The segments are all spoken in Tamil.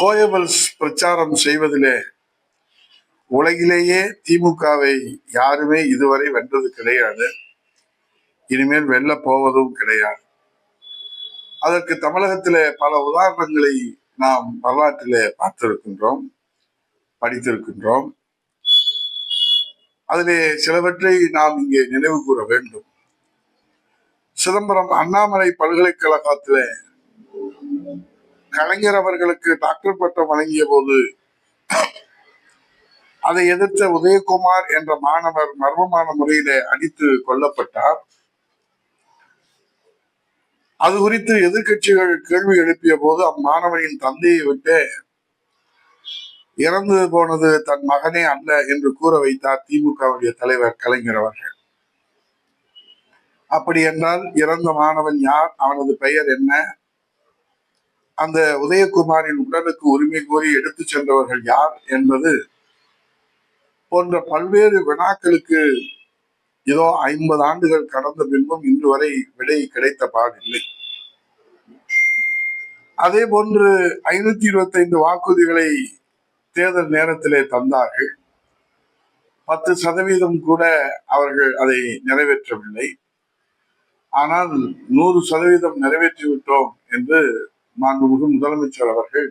கோயபல்ஸ் பிரச்சாரம் செய்வதிலே உலகிலேயே திமுகவை யாருமே இதுவரை வென்றது கிடையாது, இனிமேல் வெல்ல போவதும் கிடையாது. அதற்கு தமிழகத்திலே பல உதாரணங்களை நாம் வரலாற்றிலே பார்த்திருக்கின்றோம், படித்திருக்கின்றோம். அதிலே சிலவற்றை நாம் இங்கே நினைவு கூற வேண்டும். சிதம்பரம் அண்ணாமலை பல்கலைக்கழகத்திலே கலைஞர் அவர்களுக்கு டாக்டர் பட்டம் வழங்கிய போது அதை எதிர்த்த உதயகுமார் என்ற மாணவர் மர்மமான முறையிலே அடித்து கொல்லப்பட்டார். அது குறித்து எதிர்கட்சிகள் கேள்வி எழுப்பிய போது அம்மாணவனின் தந்தையை விட்டு இறந்து போனது தன் மகனே அல்ல என்று கூற வைத்தார் திமுகவுடைய தலைவர் கலைஞர் அவர்கள். அப்படி என்றால் இறந்த மாணவன் யார், அவனது பெயர் என்ன, அந்த உதயகுமாரின் உடலுக்கு உரிமை கோரி எடுத்து சென்றவர்கள் யார் என்பது போன்ற பல்வேறு வினாக்களுக்கு ஏதோ 50 ஆண்டுகள் கடந்த பின்பும் இன்று வரை விடை கிடைத்த பாடில்லை. அதே போன்று 525 வாக்குறுதிகளை தேர்தல் நேரத்திலே தந்தார்கள். 10% கூட அவர்கள் அதை நிறைவேற்றவில்லை. ஆனால் 100% நிறைவேற்றிவிட்டோம் என்று மாண்புமிகு முதலமைச்சர் அவர்கள்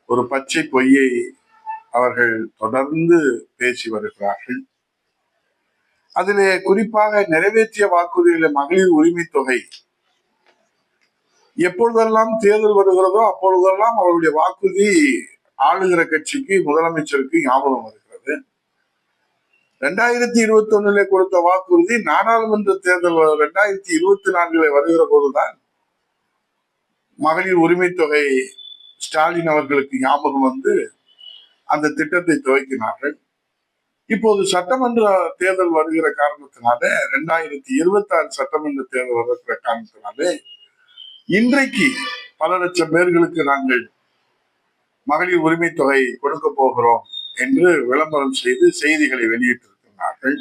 ஒரு பச்சை பொய்யை அவர்கள் தொடர்ந்து பேசி வருகிறார்கள். அதிலே குறிப்பாக நிறைவேற்றிய வாக்குறுதிகளை மகளிர் உரிமை தொகை எப்பொழுதெல்லாம் தேர்தல் வருகிறதோ அப்பொழுதெல்லாம் அவருடைய வாக்குறுதி ஆளுகிற கட்சிக்கு, முதலமைச்சருக்கு ஞாபகம் வருகிறது. 2021 கொடுத்த வாக்குறுதி நாடாளுமன்ற தேர்தல் 2024 வருகிற போதுதான் மகளிர் உரிமை தொகை ஸ்டாலின் அவர்களுக்கு ஞாபகம் வந்து அந்த திட்டத்தை துவக்கினார்கள். இப்போது சட்டமன்ற தேர்தல் வருகிற காரணத்தினால, 2026 சட்டமன்ற தேர்தல் வருகிற காரணத்தினாலே இன்றைக்கு பல லட்சம் பேர்களுக்கு நாங்கள் மகளிர் உரிமை தொகை கொடுக்க போகிறோம் என்று விளம்பரம் செய்து செய்திகளை வெளியிட்டிருக்கிறார்கள்.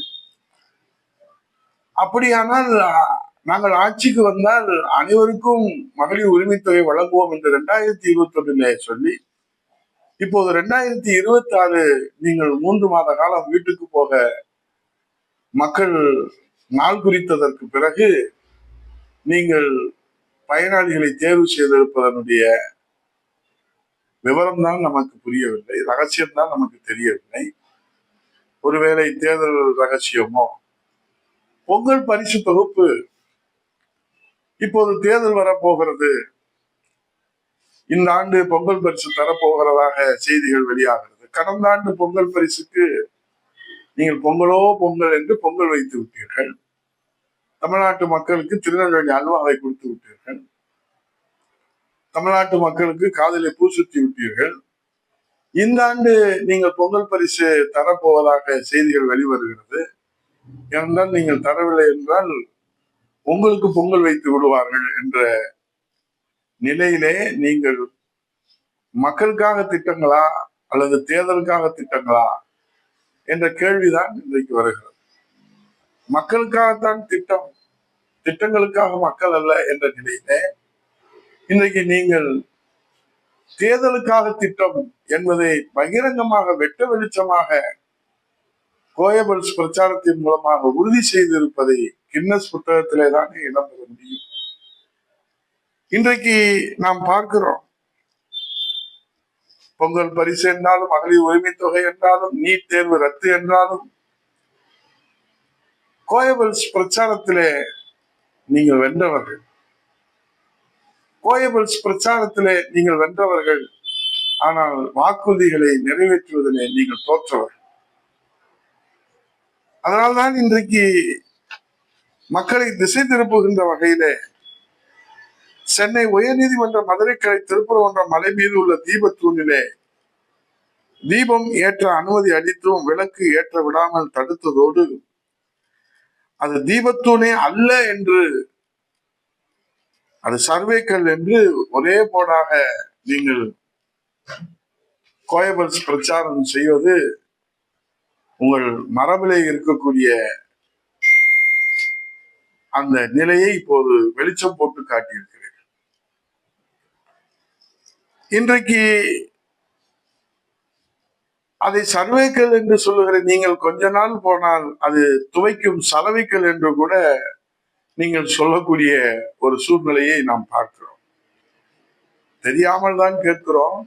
அப்படியானால் நாங்கள் ஆட்சிக்கு வந்தால் அனைவருக்கும் மகளிர் உரிமை தொகை வழங்குவோம் என்று 2021 சொல்லி, இப்போது 2026 நீங்கள் 3 மாத காலம் வீட்டுக்கு போக மக்கள் நாள் குறித்ததற்கு பிறகு நீங்கள் பயனாளிகளை தேர்வு செய்திருப்பதனுடைய விவரம் தான் நமக்கு புரியவில்லை, ரகசியம்தான் நமக்கு தெரியவில்லை. ஒருவேளை தேர்தல் ரகசியமோ. பொங்கல் பரிசு தொகுப்பு இப்போது தேர்தல் வரப்போகிறது, இந்த ஆண்டு பொங்கல் பரிசு தரப்போகிறதாக செய்திகள் வெளியாகிறது. கடந்த ஆண்டு பொங்கல் பரிசுக்கு நீங்கள் பொங்கலோ பொங்கல் என்று பொங்கல் வைத்து விட்டீர்கள். தமிழ்நாட்டு மக்களுக்கு திருநெல்வேலி அல்வாவை கொடுத்து விட்டீர்கள். தமிழ்நாட்டு மக்களுக்கு காதிலே பூ சுற்றி விட்டீர்கள். இந்த ஆண்டு நீங்கள் பொங்கல் பரிசு தரப்போவதாக செய்திகள் வெளிவருகிறது. ஏனென்றால் நீங்கள் தரவில்லை என்றால் உங்களுக்கு பொங்கல் வைத்து விடுவார்கள் என்ற நிலையிலே நீங்கள் மக்களுக்காக திட்டங்களா அல்லது தேர்தலுக்காக திட்டங்களா என்ற கேள்விதான் இன்றைக்கு வருகிறது. மக்களுக்காகத்தான் திட்டம், திட்டங்களுக்காக மக்கள் அல்ல என்ற நிலையிலே இன்றைக்கு நீங்கள் தேர்தலுக்காக திட்டம் என்பதை பகிரங்கமாக வெட்ட வெளிச்சமாக கோயபல்ஸ் பிரச்சாரத்தின் மூலமாக உறுதி செய்திருப்பதை கின்னஸ் புத்தகத்திலே தானே இடம்பெற முடியும். இன்றைக்கு நாம் பார்க்கிறோம், பொங்கல் பரிசு என்றாலும், மகளிர் உரிமை தொகை என்றாலும், நீட் தேர்வு ரத்து என்றாலும், கோயபல்ஸ் பிரச்சாரத்திலே நீங்கள் வென்றவர்கள், கோயபல்ஸ் பிரச்சாரத்திலே நீங்கள் வென்றவர்கள். ஆனால் வாக்குறுதிகளை நிறைவேற்றுவதிலே நீங்கள் தோற்றவர்கள். அதனால்தான் இன்றைக்கு மக்களை திசை திருப்புகின்ற வகையிலே சென்னை உயர்நீதிமன்ற மதுரை கிளை திருப்பரங்குன்ற மலை மீது உள்ள தீபத்தூணிலே தீபம் ஏற்ற அனுமதி அளித்தும் விளக்கு ஏற்ற விடாமல் தடுத்ததோடு அது தீபத்தூணே அல்ல என்று, அது சர்வேக்கல் என்று ஒரே போடாக நீங்கள் கோயபல்ஸ் பிரச்சாரம் செய்வது உங்கள் மரபிலே இருக்கக்கூடிய அந்த நிலையை இப்போது வெளிச்சம் போட்டு காட்டியிருக்கிறீர்கள். இன்றைக்கு அதை சர்வேக்கல் என்று சொல்லுகிற நீங்கள் கொஞ்ச நாள் போனால் அது துவைக்கும் சலவைக்கல் என்று கூட நீங்கள் சொல்லக்கூடிய ஒரு சூழ்நிலையை நாம் பார்க்கிறோம். தெரியாமல் தான் கேட்கிறோம்.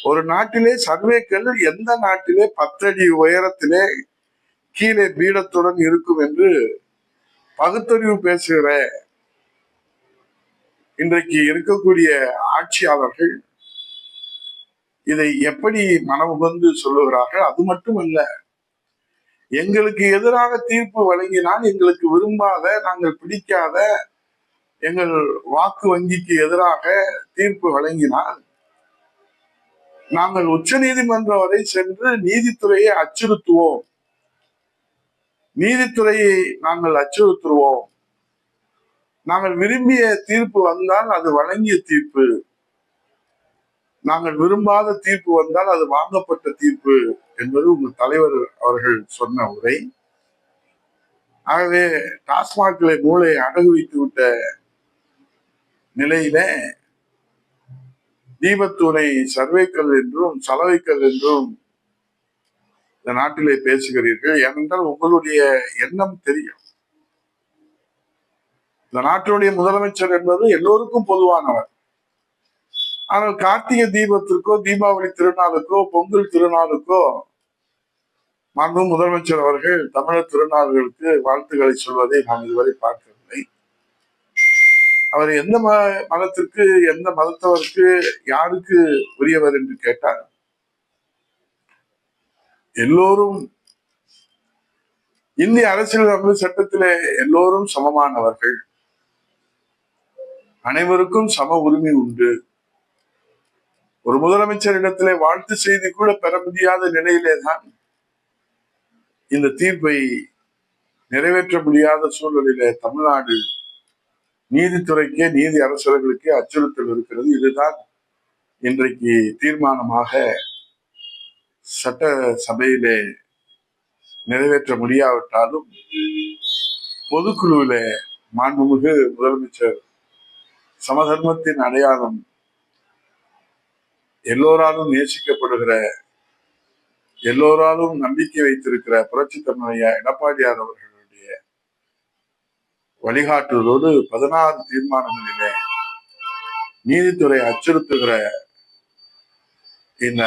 ஒரு நாட்டிலே சர்வேக்கல் எந்த நாட்டிலே 10 அடி உயரத்திலே கீழே பீடத்துடன் இருக்கும் என்று பகுத்தறிவு பேசுகிற இன்றைக்கு இருக்கக்கூடிய ஆட்சியாளர்கள் இதை எப்படி மனமுகந்து சொல்லுகிறார்கள்? அது மட்டுமல்ல, எங்களுக்கு எதிராக தீர்ப்பு வழங்கினால், எங்களுக்கு விரும்பாத, நாங்கள் பிடிக்காத, எங்கள் வாக்கு வங்கிக்கு எதிராக தீர்ப்பு வழங்கினால் நாங்கள் உச்ச நீதிமன்றம் வரை சென்று நீதித்துறையை அச்சுறுத்துவோம், நீதித்துறையை நாங்கள் அச்சுறுத்துவோம், நாங்கள் விரும்பிய தீர்ப்பு வந்தால் அது வழங்கிய தீர்ப்பு, நாங்கள் விரும்பாத தீர்ப்பு வந்தால் அது வாங்கப்பட்ட தீர்ப்பு என்பது உங்கள் தலைவர் அவர்கள் சொன்ன உரை. ஆகவே டாஸ்மாகிலே மூளை அடகு வைத்து விட்ட நிலையில தீபத்தூரை சர்வேக்கல் என்றும் சலவைக்கல் என்றும் இந்த நாட்டிலே பேசுகிறீர்கள். ஏனென்றால் உங்களுடைய எண்ணம் தெரியும். இந்த நாட்டினுடைய முதலமைச்சர் என்பது எல்லோருக்கும் பொதுவானவர். ஆனால் கார்த்திகை தீபத்திற்கோ, தீபாவளி திருநாளுக்கோ, பொங்கல் திருநாளுக்கோ மாண்பு முதலமைச்சர் அவர்கள் தமிழர் திருநாள்களுக்கு வாழ்த்துக்களை சொல்வதை நாம் இதுவரை பார்க்கவில்லை. அவர் எந்த மதத்திற்கு, எந்த மதத்தவருக்கு, யாருக்கு உரியவர் என்று கேட்டார், எல்லோரும் இந்திய அரசியலமைப்பு சட்டத்திலே எல்லோரும் சமமானவர்கள், அனைவருக்கும் சம உரிமை உண்டு. ஒரு முதலமைச்சரிடத்திலே வாழ்த்து செய்தி கூட பெற முடியாத நிலையிலே தான் இந்த தீர்ப்பை நிறைவேற்ற முடியாத சூழலிலே தமிழ்நாடு நீதித்துறைக்கே, நீதி அரசர்களுக்கே அச்சுறுத்தல் இருக்கிறது. இதுதான் இன்றைக்கு தீர்மானமாக சட்ட சபையிலே நிறைவேற்ற முடியாவிட்டாலும் பொதுக்குழுவிலே மாண்புமிகு முதலமைச்சர் சமதர்மத்தின் அடையாளம், எல்லோராலும் நேசிக்கப்படுகிற, எல்லோராலும் நம்பிக்கை வைத்திருக்கிற புரட்சி தமிழையா எடப்பாடியார் அவர்களுடைய வழிகாட்டுதலோடு 16 தீர்மானங்களிலே நீதித்துறை அச்சுறுத்துகிற இந்த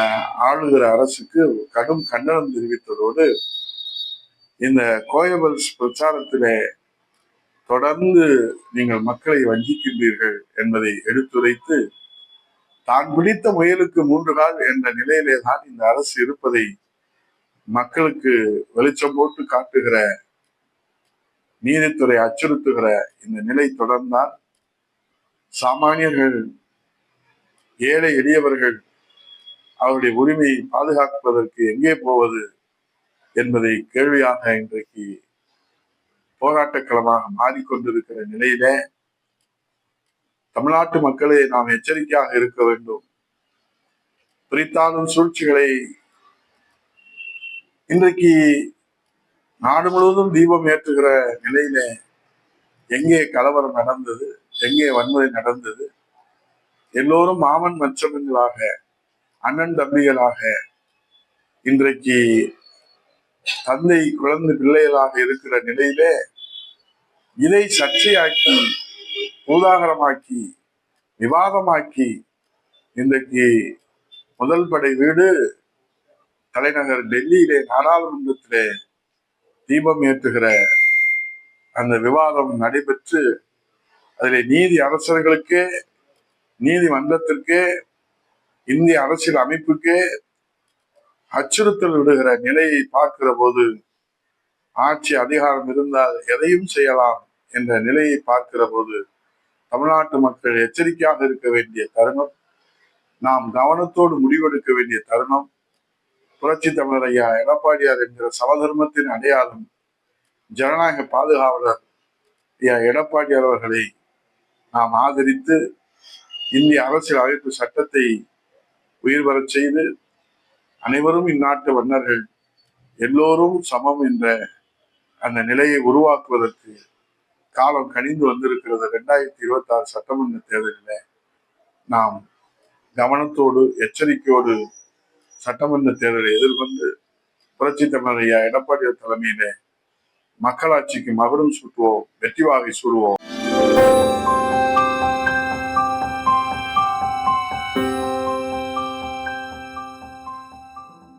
ஆளுகிற அரசுக்கு கடும் கண்டனம் தெரிவித்ததோடு இந்த கோயபல்ஸ் பிரச்சாரத்திலே தொடர்ந்து நீங்கள் மக்களை வஞ்சிக்கின்றீர்கள் என்பதை எடுத்துரைத்து, தான் பிடித்த முயலுக்கு 3 கால் என்ற நிலையிலே தான் இந்த அரசு இருப்பதை மக்களுக்கு வெளிச்சம் போட்டு காட்டுகிற, நீதித்துறை அச்சுறுத்துகிற இந்த நிலை தொடர்ந்தால் சாமானியர்கள், ஏழை எளியவர்கள் அவருடைய உரிமையை பாதுகாப்பதற்கு எங்கே போவது என்பதை கேள்வியாக இன்றைக்கு போராட்டக்களமாக மாறிக்கொண்டிருக்கிற நிலையில தமிழ்நாட்டு மக்களை நாம் எச்சரிக்கையாக இருக்க வேண்டும். பிரித்தாளும் சூழ்ச்சிகளை இன்றைக்கு நாடு முழுவதும் தீபம் ஏற்றுகிற நிலையில எங்கே கலவரம் நடந்தது, எங்கே வன்முறை நடந்தது, எல்லோரும் மாமன் மச்சமன்களாக, அண்ணன் தம்பிகளாக, இன்றைக்கு தந்தை குழந்தை பிள்ளைகளாக இருக்கிற நிலையிலே இதை சர்ச்சையாக்கி, பூதாகரமாக்கி, விவாதமாக்கி இன்றைக்கு முதல் படை வீடு தலைநகர் டெல்லியிலே நாடாளுமன்றத்திலே தீபம் ஏற்றுகிற அந்த விவாதம் நடைபெற்று அதிலே நீதி அரசர்களுக்கே, நீதிமன்றத்திற்கே, இந்திய அரசியல் அமைப்புக்கே அச்சுறுத்தல் விடுகிற நிலையை பார்க்கிற போது, ஆட்சி அதிகாரம் இருந்தால் எதையும் செய்யலாம் என்ற நிலையை பார்க்கிற போது தமிழ்நாட்டு மக்கள் எச்சரிக்கையாக இருக்க வேண்டிய தருணம், நாம் கவனத்தோடு முடிவெடுக்க வேண்டிய தருணம். புரட்சி தமிழர் ஐயா எடப்பாடியார் என்கிற சமதர்மத்தின் அடையாளம், ஜனநாயக பாதுகாவலர் ஐயா எடப்பாடியார் அவர்களை நாம் ஆதரித்து இந்திய அரசியல் அமைப்பு சட்டத்தை உயிர் வரச் செய்து அனைவரும் இந்நாட்டு மன்னர்கள், எல்லோரும் சமம் என்ற அந்த நிலையை உருவாக்குவதற்கு காலம் கனிந்து வந்திருக்கிறது. 2026 சட்டமன்ற தேர்தலில் நாம் கவனத்தோடு, எச்சரிக்கையோடு சட்டமன்ற தேர்தலை எதிர்கொண்டு புரட்சி தமிழர் ஐயா எடப்பாடி தலைமையிலே மக்களாட்சிக்கு மகுடம் சூட்டுவோம், வெற்றி வாகை சூடுவோம்.